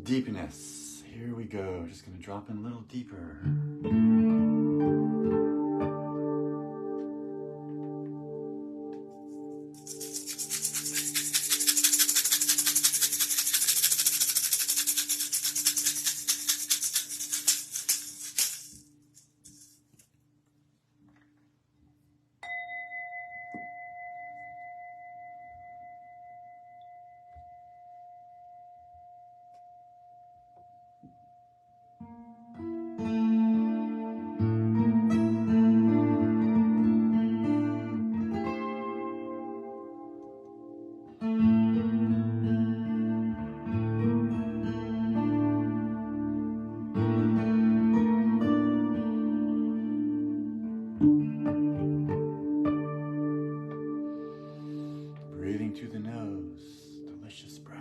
Deepness. Here we go. Just going to drop in a little deeper. Breathing through the nose, delicious breath.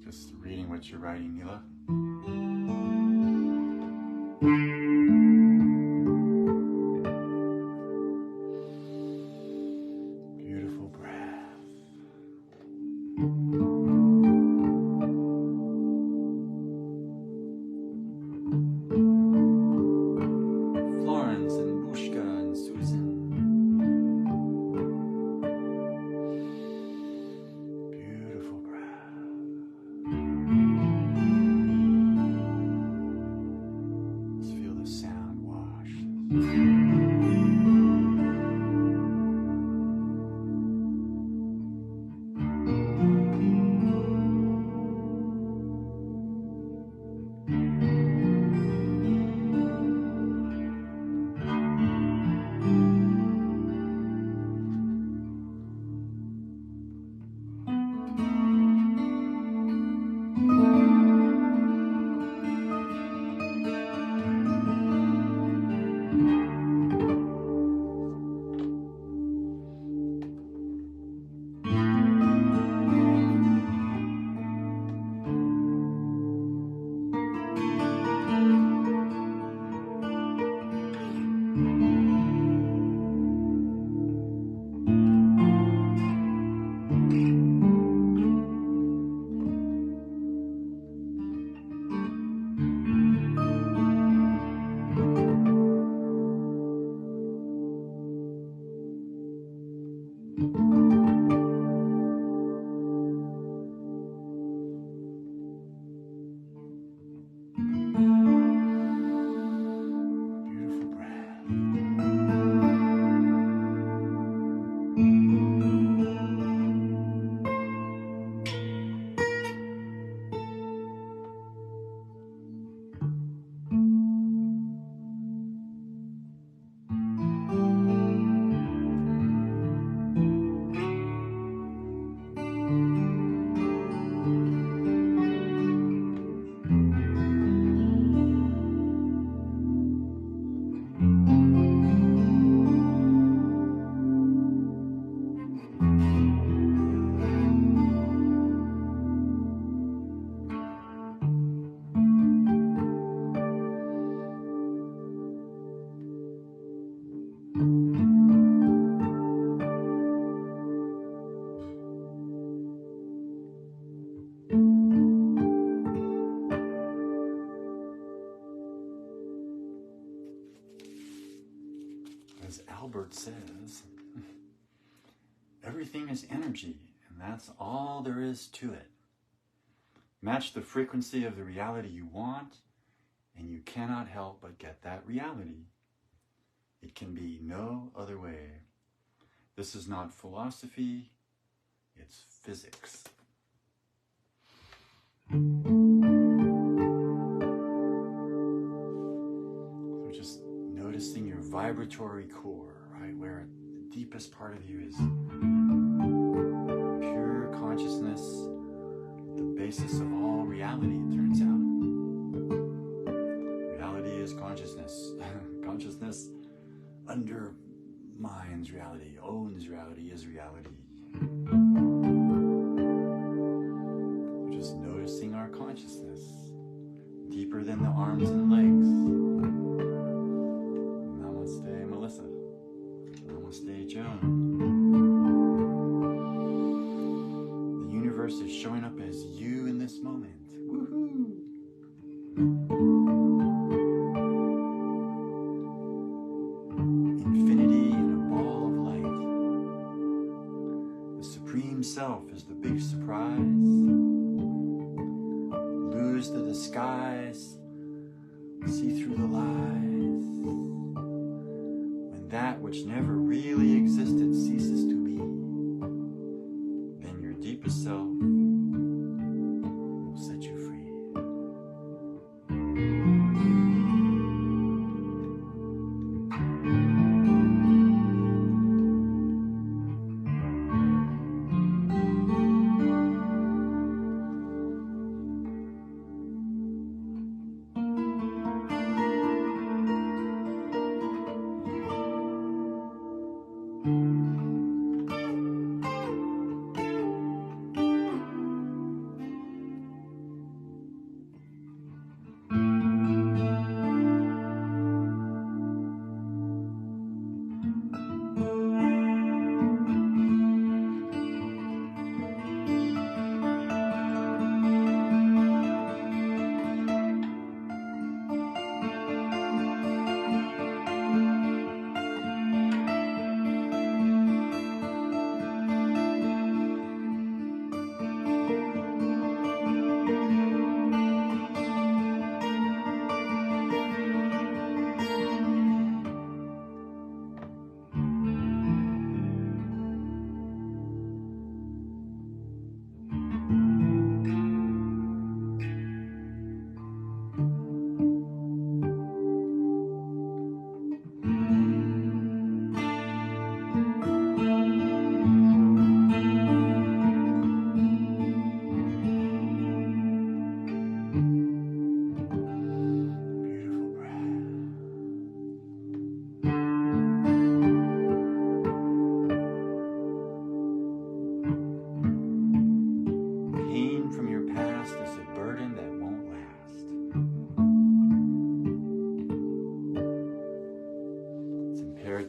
Just reading what you're writing, Mila. Beautiful breath. Florence and Bushka and Susan. Beautiful breath. word says, everything is energy, and that's all there is to it. Match the frequency of the reality you want, and you cannot help but get that reality. It can be no other way. This is not philosophy, it's physics. So just noticing your vibratory core, right, where the deepest part of you is pure consciousness, the basis of all reality, it turns out. Reality is consciousness. Consciousness undermines reality, owns reality, is reality. We're just noticing our consciousness, deeper than the arms and legs. Namaste, Melissa. Namaste, Joan. The universe is showing up as you in this moment. Woohoo! Infinity in a ball of light. The Supreme Self is the big surprise. Lose the disguise, see through the lies. When that which never really existed ceases to be, then your deepest self will set you free.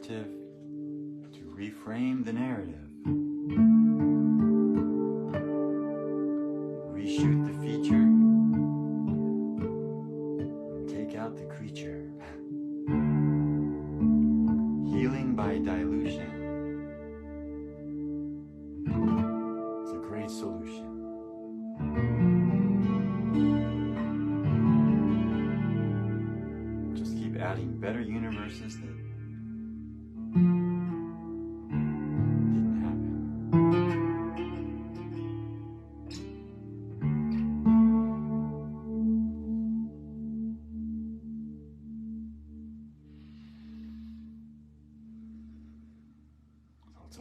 To reframe the narrative, reshoot the feature, and take out the creature. Healing by dilution is a great solution. Just keep adding better universes that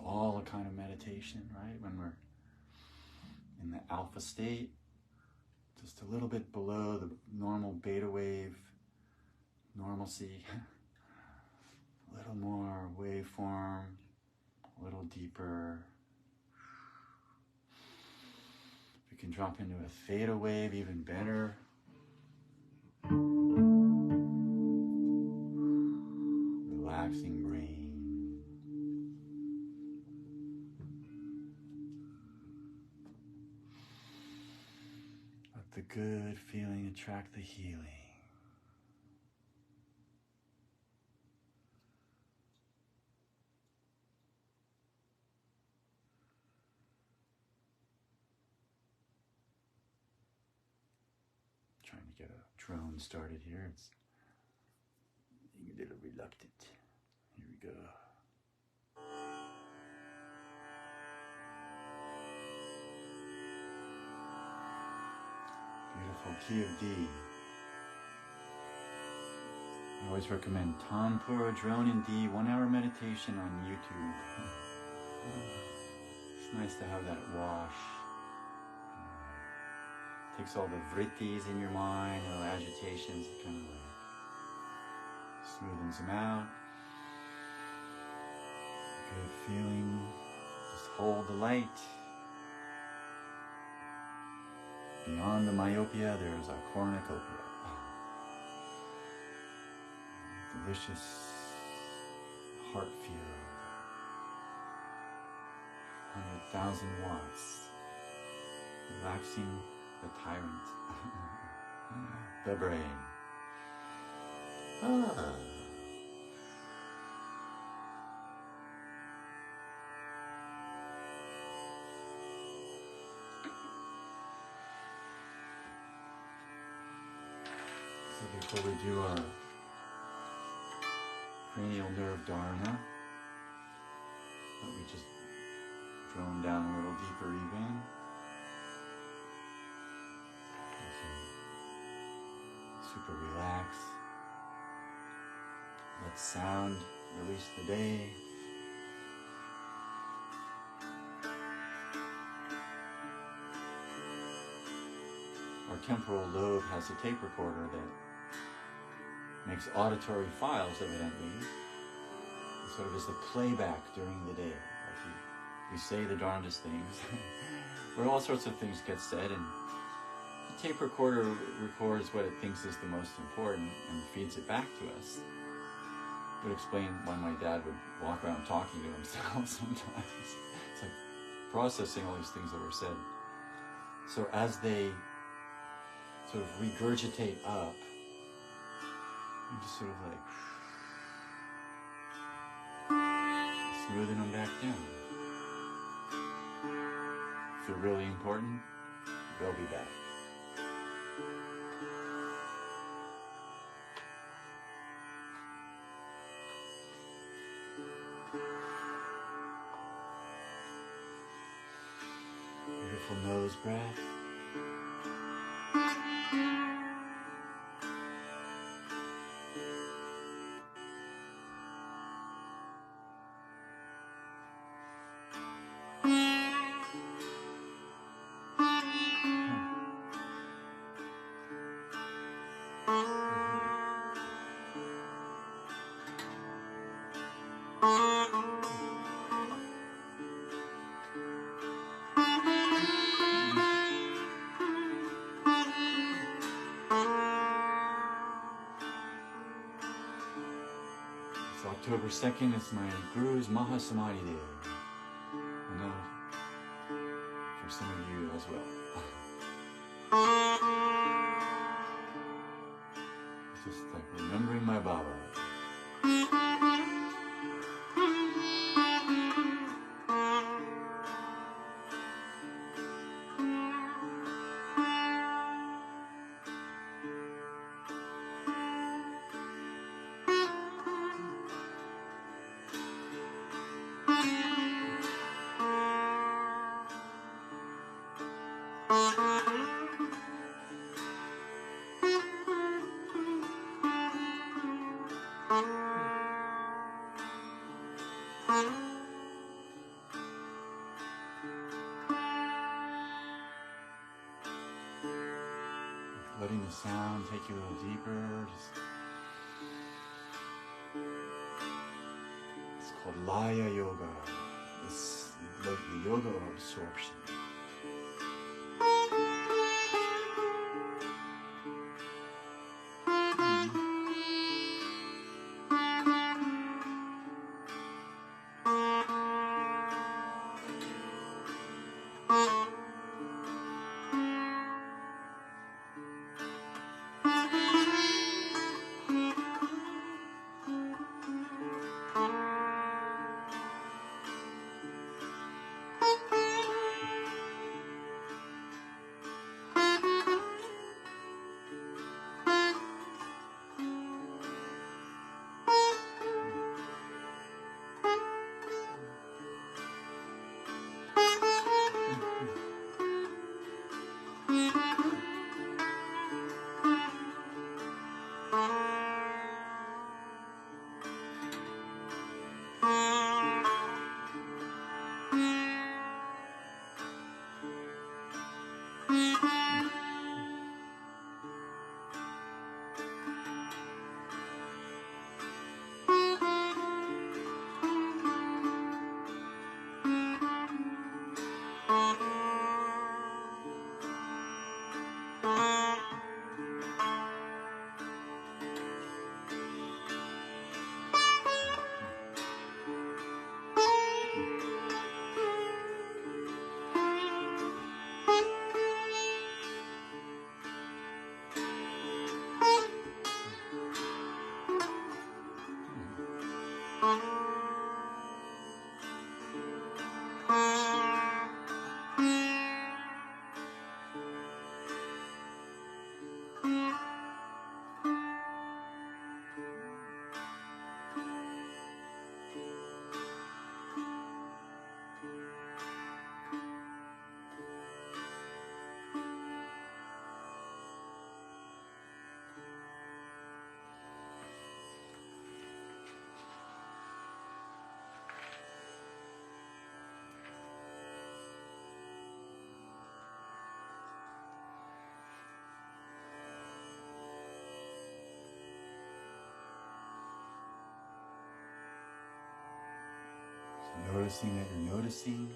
all a kind of meditation, right? When we're in the alpha state, just a little bit below the normal beta wave normalcy, a little more waveform, a little deeper. We can drop into a theta wave, even better. Relaxing brain. Let the good feeling attract the healing. get a drone started here. It's being a little reluctant. Here we go. Beautiful key of D. I always recommend Tanpura drone in D, 1 hour meditation on YouTube. It's nice to have that wash. Takes all the vrittis in your mind, all agitations, it kind of like smoothens them out. Good feeling. Just hold the light. Beyond the myopia, there's a cornucopia. Delicious heart feel. 100,000 watts. Relaxing the tyrant. The brain. So before we do our cranial nerve dharana, let me just drone down a little deeper even. Super relax. Let sound release the day. Our temporal lobe has a tape recorder that makes auditory files, evidently. It sort of is the playback during the day. Like you say the darndest things, where all sorts of things get said, and the tape recorder records what it thinks is the most important and feeds it back to us. It would explain why my dad would walk around talking to himself sometimes. It's like processing all these things that were said. So as they sort of regurgitate up, you just sort of like smoothing them back down. If they're really important, they'll be back. Beautiful nose breath. October 2nd is my Guru's Mahasamadhi Day. I know for some of you as well. It's just like remembering my Baba. Letting the sound take you a little deeper. It's called Laya Yoga. It's like the yoga of absorption. Noticing that you're noticing.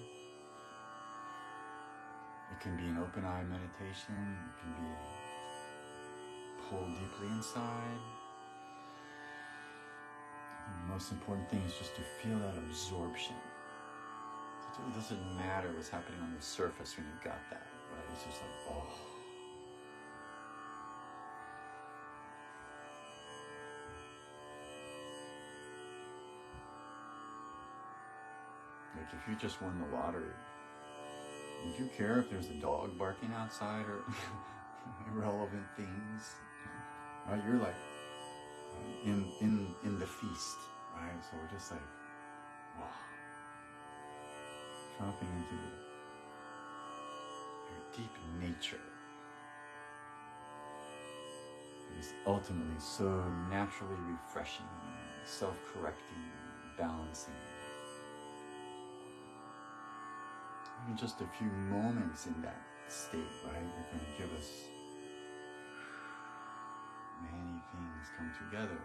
It can be an open eye meditation. It can be pulled deeply inside. And the most important thing is just to feel that absorption. It doesn't matter what's happening on the surface when you've got that, right? It's just like, oh. Like if you just won the lottery, would you care if there's a dog barking outside or irrelevant things? Right? You're like in the feast, right? So we're just like, wow, dropping into your deep nature. It is ultimately so naturally refreshing, self-correcting, balancing. In just a few moments in that state, right, you're going to give us many things come together.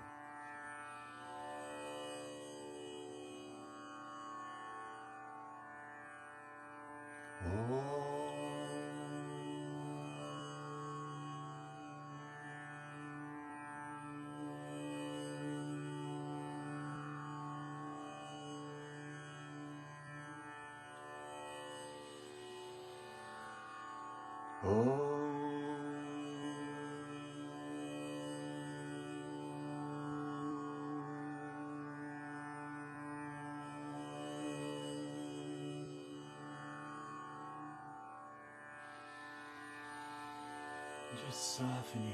Just softening.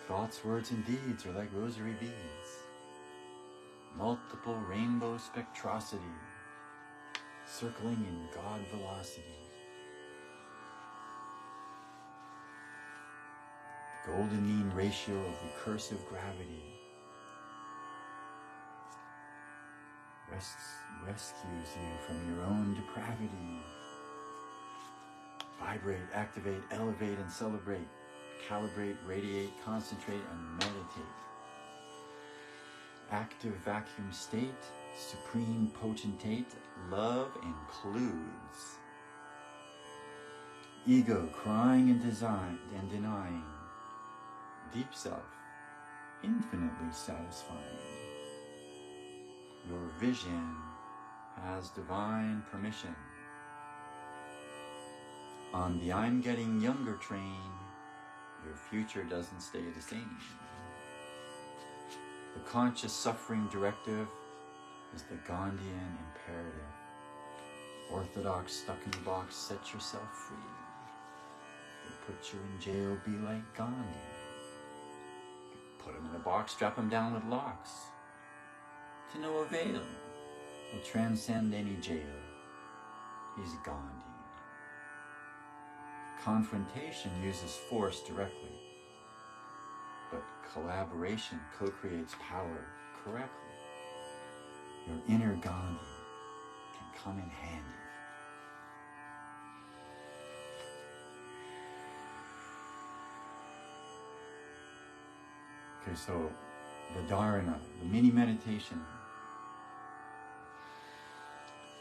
Thoughts, words, and deeds are like rosary beads. Multiple rainbow spectrosity, circling in God velocity. Golden mean ratio of recursive gravity rescues you from your own depravity. Vibrate, activate, elevate, and celebrate. Calibrate, radiate, concentrate, and meditate. Active vacuum state, supreme potentate, love includes. Ego crying and denying. Deep self, infinitely satisfying. Your vision has divine permission. On the I'm getting younger train, your future doesn't stay the same. The conscious suffering directive is the Gandhian imperative. Orthodox stuck in the box, set yourself free. They put you in jail, be like Gandhi. Put him in a box, strap him down with locks. To no avail. He'll transcend any jail. He's Gandhi. Confrontation uses force directly, but collaboration co-creates power correctly. Your inner Gandhi can come in handy. Okay, so the Dharana, the mini meditation.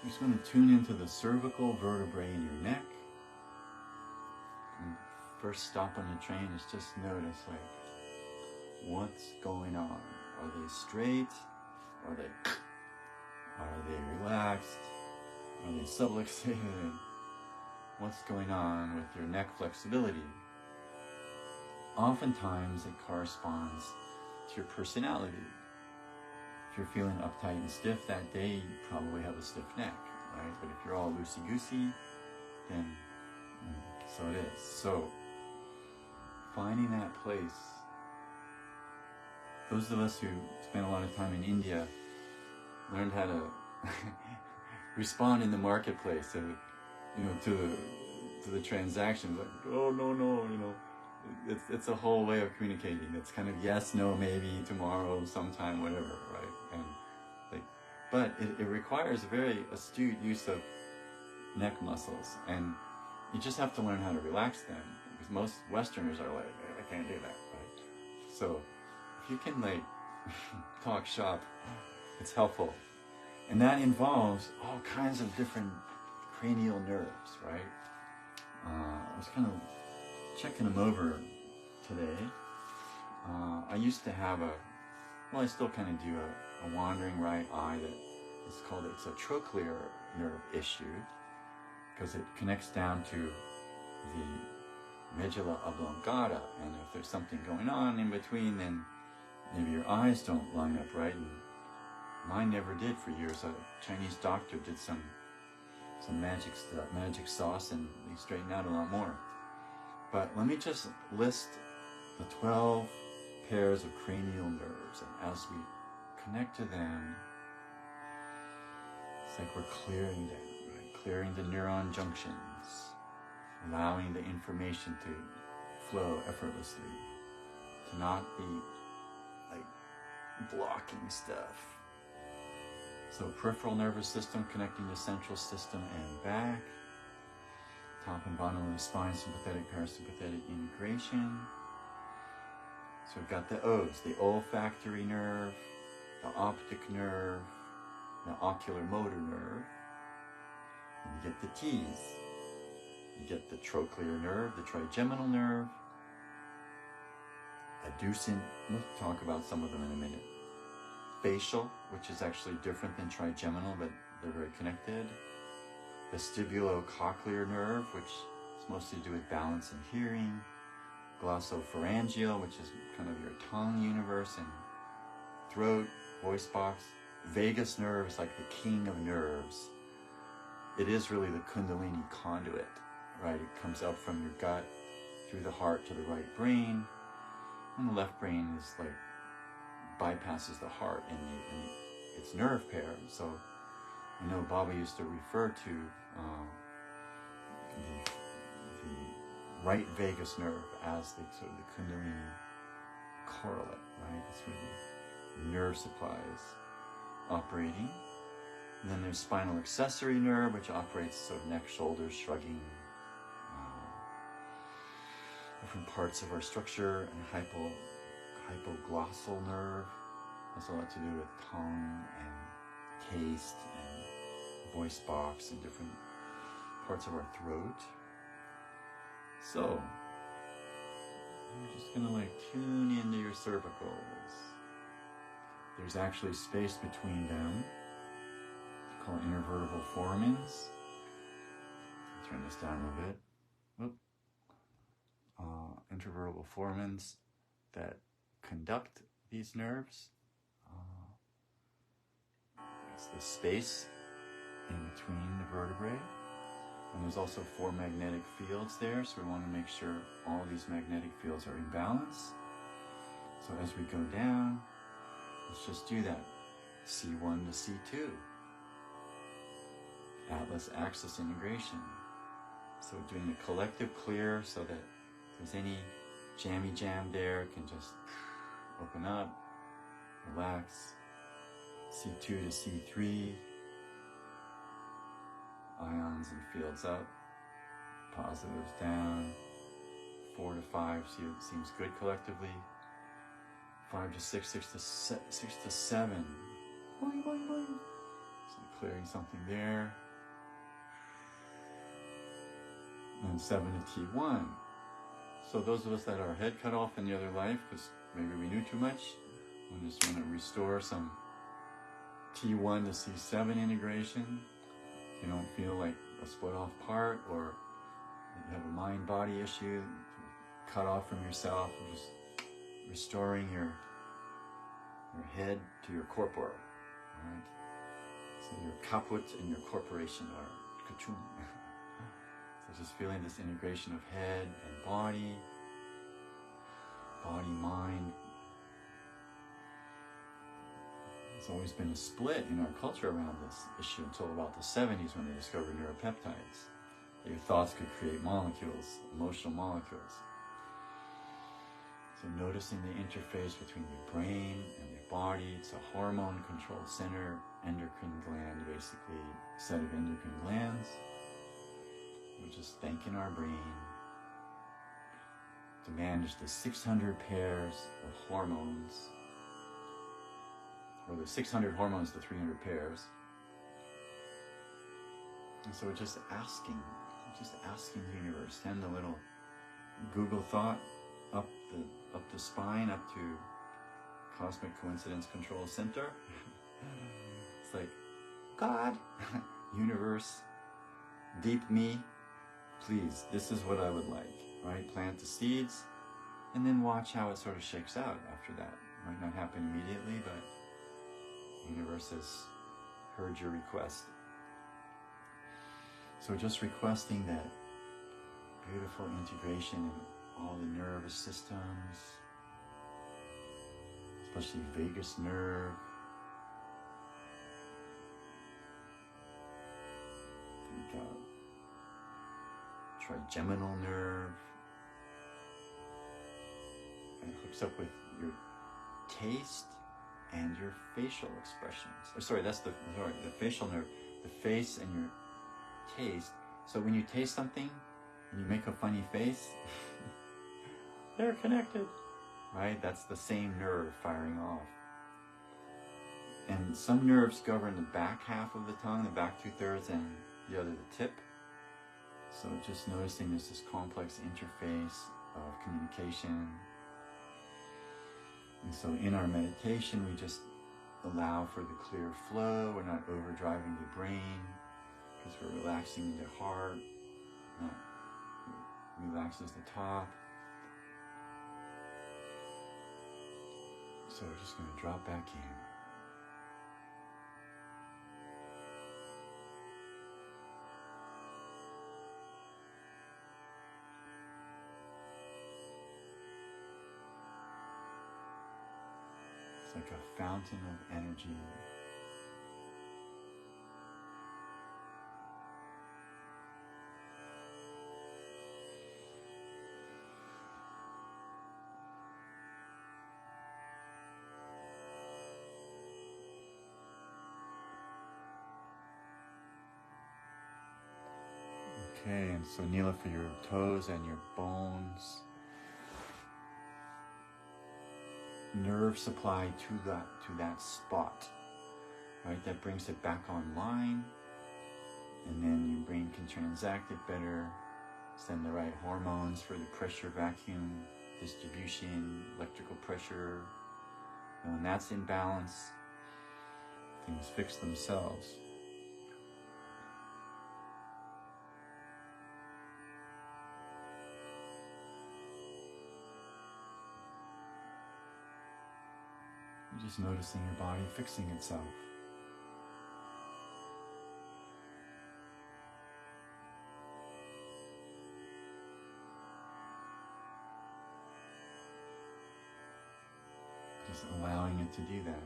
You're just going to tune into the cervical vertebrae in your neck. And first stop on the train is just notice, like, what's going on? Are they straight? Are they relaxed? Are they subluxated? What's going on with your neck flexibility? Oftentimes it corresponds to your personality. If you're feeling uptight and stiff that day, you probably have a stiff neck, right? But if you're all loosey-goosey, then so it is. So, finding that place. Those of us who spent a lot of time in India learned how to respond in the marketplace, to the transactions. Like, oh, no, it's a whole way of communicating. It's kind of yes, no, maybe, tomorrow, sometime, whatever, right? And but it requires a very astute use of neck muscles, and you just have to learn how to relax them, because most Westerners are like, I can't do that, right? So if you can talk shop, it's helpful, and that involves all kinds of different cranial nerves, right? I was kind of checking them over today. I used to have I still kind of do a wandering right eye that is called, it's a trochlear nerve issue, because it connects down to the medulla oblongata, and if there's something going on in between, then maybe your eyes don't line up right, and mine never did for years. A Chinese doctor did some magic stuff, magic sauce, and they straightened out a lot more. But let me just list the 12 pairs of cranial nerves, and as we connect to them, it's like we're clearing them, right? Clearing the neuron junctions, allowing the information to flow effortlessly, to not be blocking stuff. So peripheral nervous system connecting to central system and back. Top and bottom of the spine, sympathetic, parasympathetic integration. So we've got the O's, the olfactory nerve, the optic nerve, the ocular motor nerve. And you get the T's. You get the trochlear nerve, the trigeminal nerve, adducent, we'll talk about some of them in a minute. Facial, which is actually different than trigeminal, but they're very connected. Vestibulocochlear nerve, which is mostly to do with balance and hearing. Glossopharyngeal, which is kind of your tongue universe and throat, voice box. Vagus nerve is like the king of nerves. It is really the Kundalini conduit, right? It comes up from your gut through the heart to the right brain, and the left brain is bypasses the heart in its nerve pair. So I know Baba used to refer to the right vagus nerve as the sort of the Kundalini correlate, right? That's where the nerve supply is operating. And then there's spinal accessory nerve, which operates sort of neck, shoulders, shrugging, different parts of our structure, and hypoglossal nerve has a lot to do with tongue and taste and voice box and different parts of our throat. So I'm just gonna tune into your cervicals. There's actually space between them. It's called intervertebral foramens. Turn this down a little bit. Whoop. Intervertebral foramens that conduct these nerves. It's the space in between the vertebrae. And there's also 4 magnetic fields there, so we want to make sure all these magnetic fields are in balance. So as we go down, let's just do that. C1 to C2. Atlas axis integration. So doing a collective clear so that if there's any jammy jam there, it can just open up, relax. C2 to C3, ions and fields up, positives down. 4 to 5 seems good collectively. 5 to 6, 6 to 7. Boing, boing, boing. So clearing something there. And 7 to T1. So those of us that are head cut off in the other life, because maybe we knew too much, we just want to restore some T1 to C7 integration. You don't feel like a split off part, or you have a mind-body issue, cut off from yourself, and just restoring your head to your corpora, right? So your caput and your corporation are kachum. So just feeling this integration of head and body, mind. There's always been a split in our culture around this issue until about the 70s when they discovered neuropeptides. Your thoughts could create molecules, emotional molecules. So noticing the interface between your brain and your body. It's a hormone control center, endocrine gland, basically a set of endocrine glands. We're just thanking our brain to manage the 600 pairs of hormones, or the 600 hormones to 300 pairs. And so we're just asking the universe. Send a little Google thought up the spine, up to Cosmic Coincidence Control Center. It's like, God, universe, deep me, please, this is what I would like, right? Plant the seeds, and then watch how it sort of shakes out after that. Might not happen immediately, but the universe has heard your request. So just requesting that beautiful integration in all the nervous systems, especially vagus nerve, trigeminal nerve. And it hooks up with your taste and your facial expressions. The facial nerve, the face and your taste. So when you taste something and you make a funny face, they're connected, right? That's the same nerve firing off. And some nerves govern the back half of the tongue, the back 2/3, and the other the tip. So just noticing there's this complex interface of communication. And so in our meditation, we just allow for the clear flow. We're not overdriving the brain, because we're relaxing the heart, not relaxes the top. So we're just going to drop back in. It's like a fountain of energy. Okay, and so Neela, for your toes and your bones, nerve supply to that spot, right? That brings it back online, and then your brain can transact it better, send the right hormones for the pressure vacuum distribution, electrical pressure. And when that's in balance, things fix themselves. You're just noticing your body fixing itself. Just allowing it to do that.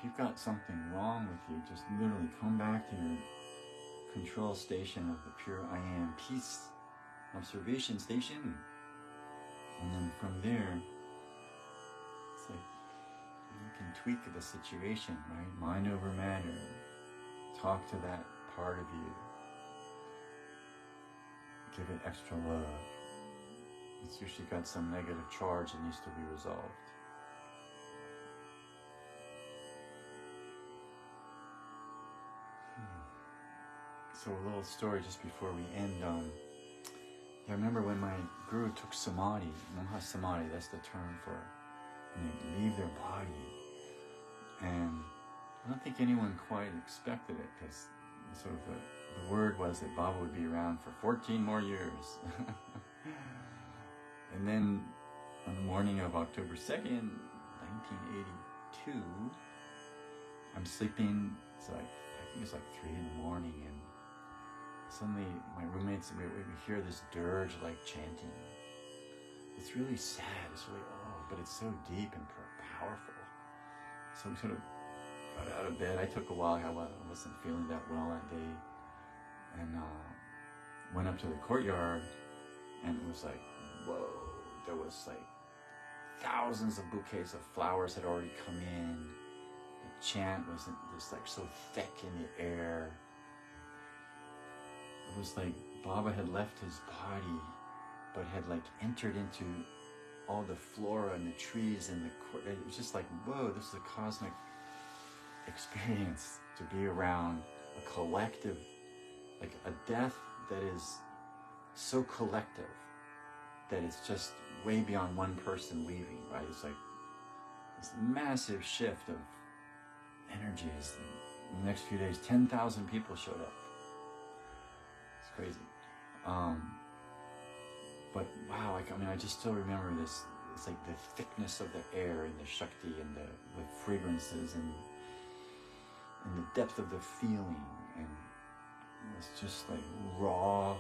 you've got something wrong with you, just literally come back to your control station of the pure I am peace observation station. And then from there, it's like you can tweak the situation, right? Mind over matter. Talk to that part of you. Give it extra love. It's usually got some negative charge that needs to be resolved. So a little story just before we end. I remember when my guru took samadhi, Mahasamadhi, that's the term for when they leave their body. And I don't think anyone quite expected it, because sort of the word was that Baba would be around for 14 more years. And then on the morning of October 2nd, 1982, I'm sleeping, I think it's like 3 in the morning, and suddenly my roommates, we hear this dirge like chanting. It's really sad, it's really, but it's so deep and powerful. So we sort of got out of bed. I took a while, I wasn't feeling that well that day, and went up to the courtyard, and it was like, whoa, there was like thousands of bouquets of flowers had already come in. The chant was just like so thick in the air. It was like Baba had left his body, but had like entered into all the flora and the trees and the court. It was just like, whoa, this is a cosmic experience to be around a collective, like a death that is so collective that it's just way beyond one person leaving, right? It's like this massive shift of energies. In the next few days, 10,000 people showed up. It's crazy. But wow, I just still remember this. It's like the thickness of the air and the Shakti and the fragrances and the depth of the feeling, and it's just like raw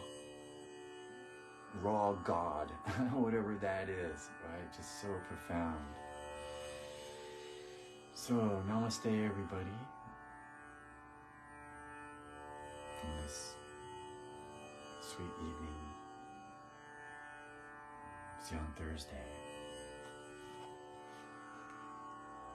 God, whatever that is, right? Just so profound. So, namaste everybody. In this sweet evening. See you on Thursday.